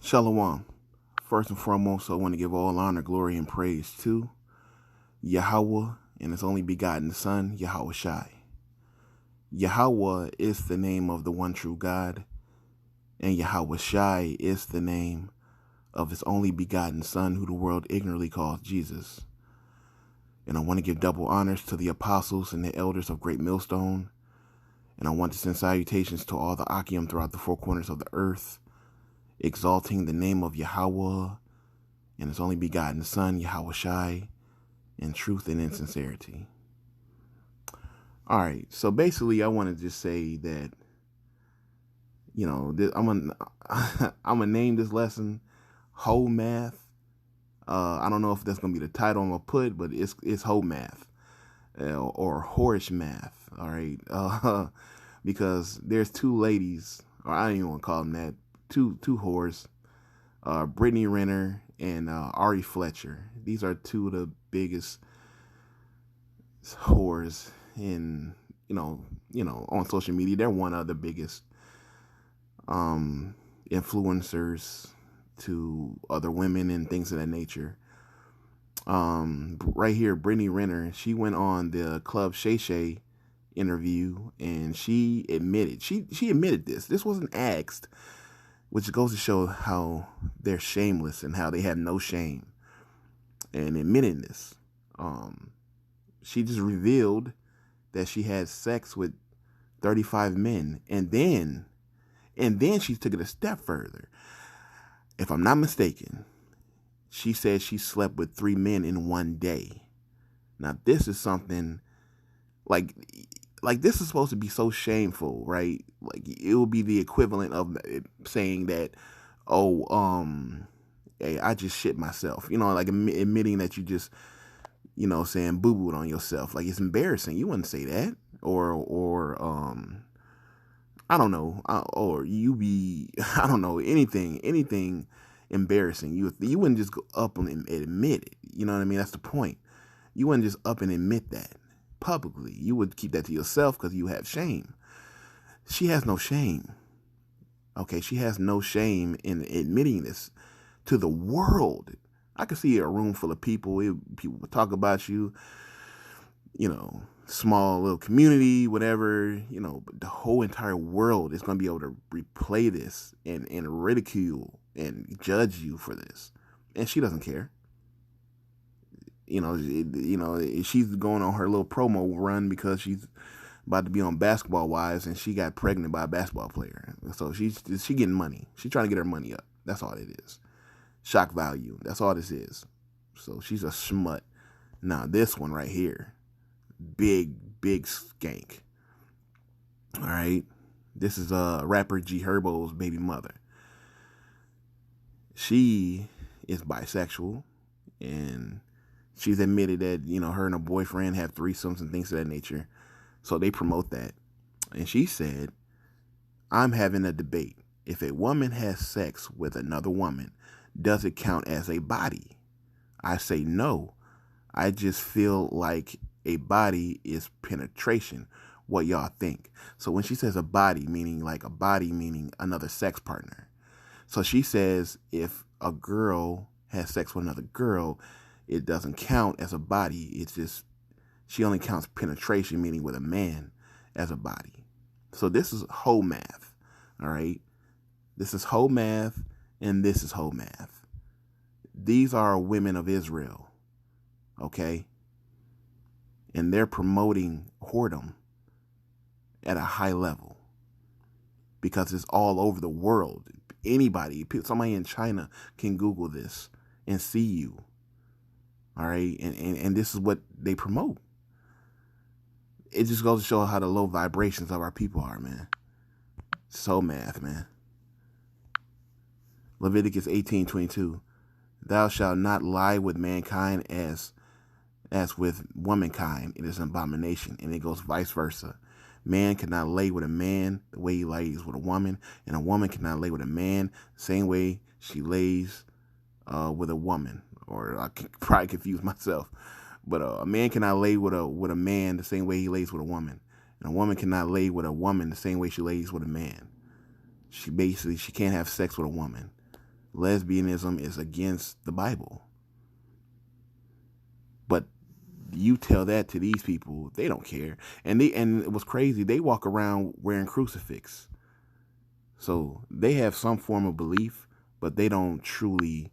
Shalom. First and foremost, I want to give all honor, glory, and praise to Yahweh and His only begotten Son, Yahweh Shai. Yahweh is the name of the one true God, and Yahweh Shai is the name of His only begotten Son, who the world ignorantly calls Jesus. And I want to give double honors to the apostles and the elders of Great Millstone, and I want to send salutations to all the Akim throughout the four corners of the earth, exalting the name of Yahweh and His only begotten Son, Yahweh Shai, in truth and in sincerity. All right, so basically, I want to just say that, I'm gonna name this lesson "Whole Math." I don't know if that's gonna be the title I'm gonna put, but it's whole math or whorish math. All right, because there's two ladies, or I don't even want to call them that, two whores, Brittany Renner and Ari Fletcher. These are two of the biggest whores in on social media. They're one of the biggest influencers to other women and things of that nature. Right here, Brittany Renner, she went on the Club Shay Shay interview and she admitted this. This wasn't asked, which goes to show how they're shameless and how they have no shame in admitting this. She just revealed that she had sex with 35 men, and then she took it a step further. If I'm not mistaken, she said she slept with 3 men in one day. Now, this is something like this is supposed to be so shameful, right? Like, it will be the equivalent of saying that, hey, I just shit myself. Like admitting that you just, saying boo-booed on yourself. Like, it's embarrassing. You wouldn't say that. Or I don't know. Or you be, I don't know, anything embarrassing. You wouldn't just go up and admit it. You know what I mean? That's the point. You wouldn't just up and admit that publicly. You would keep that to yourself because you have shame. She has no shame. Okay, she has no shame in admitting this to the world. I could see a room full of people. People would talk about you, small little community, whatever, but the whole entire world is going to be able to replay this and ridicule and judge you for this. And she doesn't care. She's going on her little promo run because she's about to be on Basketball Wives and she got pregnant by a basketball player. So she's getting money. She's trying to get her money up. That's all it is. Shock value. That's all this is. So she's a smut. Now this one right here, big skank. All right, this is rapper G Herbo's baby mother. She is bisexual, and she's admitted that her and her boyfriend have threesomes and things of that nature. So they promote that, and she said, "I'm having a debate. If a woman has sex with another woman, does it count as a body? I say no. I just feel like a body is penetration. What y'all think?" So when she says a body, meaning another sex partner. So she says if a girl has sex with another girl, it doesn't count as a body. It's just, she only counts penetration, meaning with a man, as a body. So this is whole math. All right. This is whole math, and this is whole math. These are women of Israel, okay? And they're promoting whoredom at a high level because it's all over the world. Anybody, somebody in China can Google this and see you, all right? And this is what they promote. It just goes to show how the low vibrations of our people are, man. So math, man. Leviticus 18:22. Thou shalt not lie with mankind as with womankind. It is an abomination. And it goes vice versa. Man cannot lay with a man the way he lays with a woman, and a woman cannot lay with a man the same way she lays with a woman. Or I probably confuse myself, but a man cannot lay with a man the same way he lays with a woman, and a woman cannot lay with a woman the same way she lays with a man. She can't have sex with a woman lesbianism is against the Bible. But you tell that to these people, they don't care. And it was crazy. They walk around wearing crucifix. So they have some form of belief, but they don't truly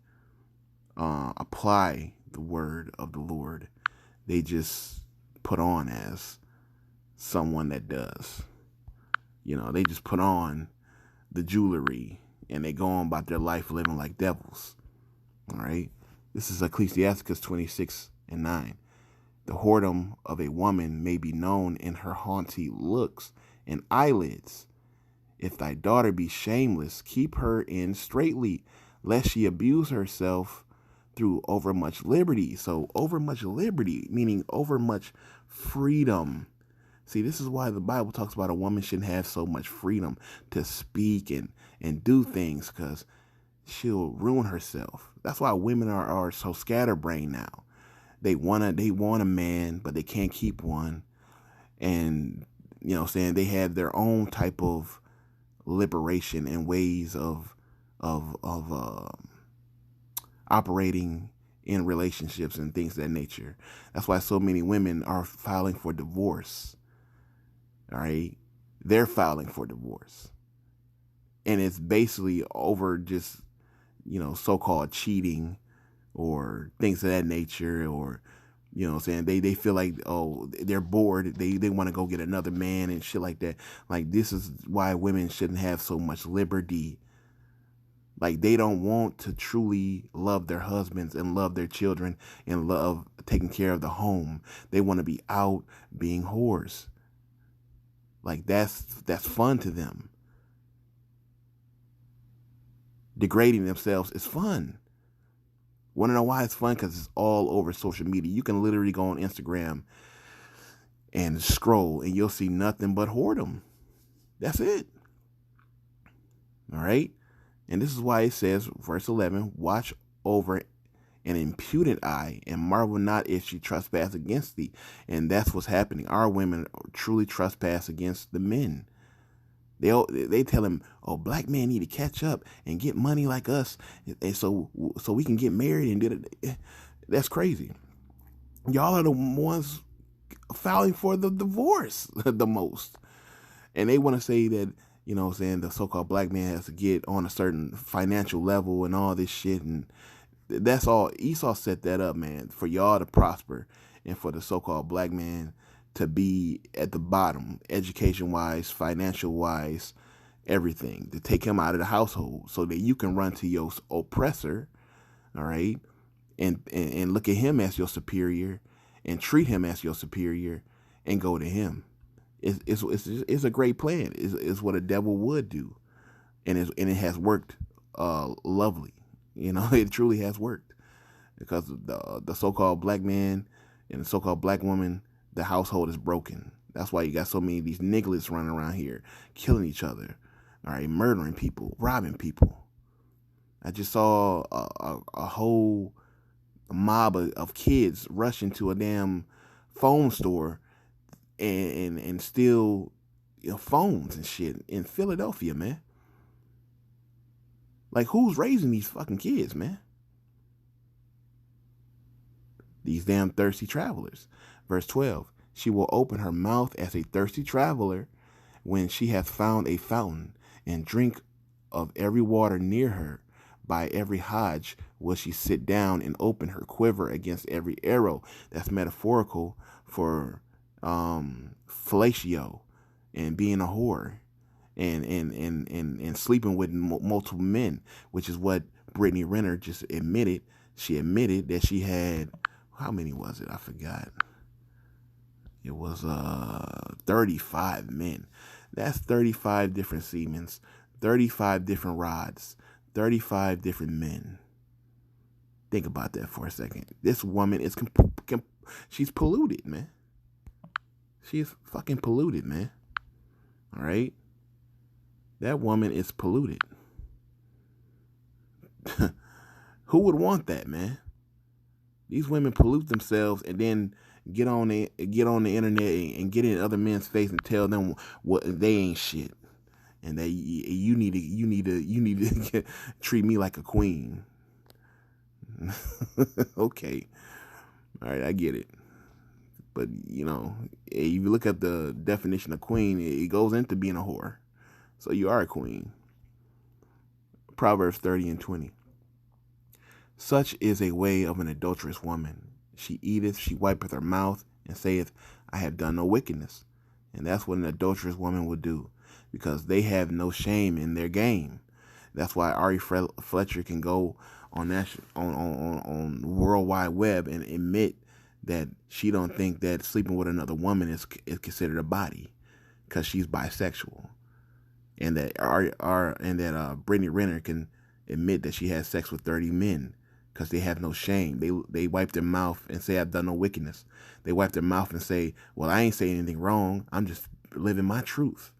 apply the word of the Lord. They just put on as someone that does. They just put on the jewelry and they go on about their life living like devils. All right. This is Ecclesiasticus 26:9. The whoredom of a woman may be known in her haughty looks and eyelids. If thy daughter be shameless, keep her in straitly, lest she abuse herself through overmuch liberty. So overmuch liberty, meaning overmuch freedom. See, this is why the Bible talks about a woman shouldn't have so much freedom to speak and do things, because she'll ruin herself. That's why women are so scatterbrained now. They want a man, but they can't keep one. And, they have their own type of liberation and ways of operating in relationships and things of that nature. That's why so many women are filing for divorce. All right. They're filing for divorce. And it's basically over just, so-called cheating or things of that nature, or, they feel like, oh, they're bored. They want to go get another man and shit like that. Like, this is why women shouldn't have so much liberty. Like, they don't want to truly love their husbands and love their children and love taking care of the home. They want to be out being whores. Like, that's fun to them. Degrading themselves is fun. Want to know why it's fun? Because it's all over social media. You can literally go on Instagram and scroll and you'll see nothing but whoredom. That's it. All right. And this is why it says, verse 11, watch over an impudent eye and marvel not if she trespass against thee. And that's what's happening. Our women truly trespass against the men. They tell him, oh, black men need to catch up and get money like us, and so we can get married and did it. That's crazy. Y'all are the ones filing for the divorce the most. And they want to say that, the so-called black man has to get on a certain financial level and all this shit. And that's all. Esau set that up, man, for y'all to prosper and for the so-called black man to be at the bottom, education-wise, financial-wise, everything, to take him out of the household so that you can run to your oppressor, all right, and look at him as your superior and treat him as your superior and go to him. It's a great plan. It's what a devil would do, and it has worked lovely. It truly has worked, because the so-called black man and the so-called black woman, the household is broken. That's why you got so many of these nigglets running around here, killing each other, all right, murdering people, robbing people. I just saw a whole mob of kids rush into a damn phone store and steal phones and shit in Philadelphia, man. Like, who's raising these fucking kids, man? These damn thirsty travelers. Verse 12, she will open her mouth as a thirsty traveler when she hath found a fountain, and drink of every water near her. By every hodge will she sit down and open her quiver against every arrow. That's metaphorical for fellatio and being a whore and sleeping with multiple men, which is what Brittany Renner just admitted. She admitted that she had, how many was it? I forgot. It was 35 men. That's 35 different semens, 35 different rods, 35 different men. Think about that for a second. This woman is she's polluted, man. She's fucking polluted, man. All right? That woman is polluted. Who would want that, man? These women pollute themselves and then get on the internet and get in other men's face and tell them what they ain't shit and that you need to treat me like a queen. Okay, all right, I get it. But if you look at the definition of queen, it goes into being a whore. So you are a queen. Proverbs 30:20. Such is a way of an adulterous woman. She eateth, she wipeth her mouth, and saith, I have done no wickedness. And that's what an adulterous woman will do, because they have no shame in their game. That's why Ari Fletcher can go on World Wide Web and admit that she don't think that sleeping with another woman is considered a body, because she's bisexual. And that Brittany Renner can admit that she had sex with 30 men, because they have no shame. They wipe their mouth and say, I've done no wickedness. They wipe their mouth and say, well, I ain't saying anything wrong. I'm just living my truth.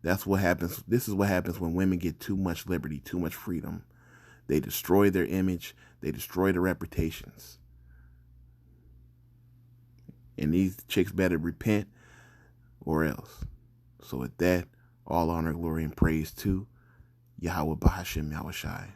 That's what happens. This is what happens when women get too much liberty, too much freedom. They destroy their image. They destroy their reputations. And these chicks better repent or else. So with that, all honor, glory, and praise to Yahweh Bahashim Yahushai.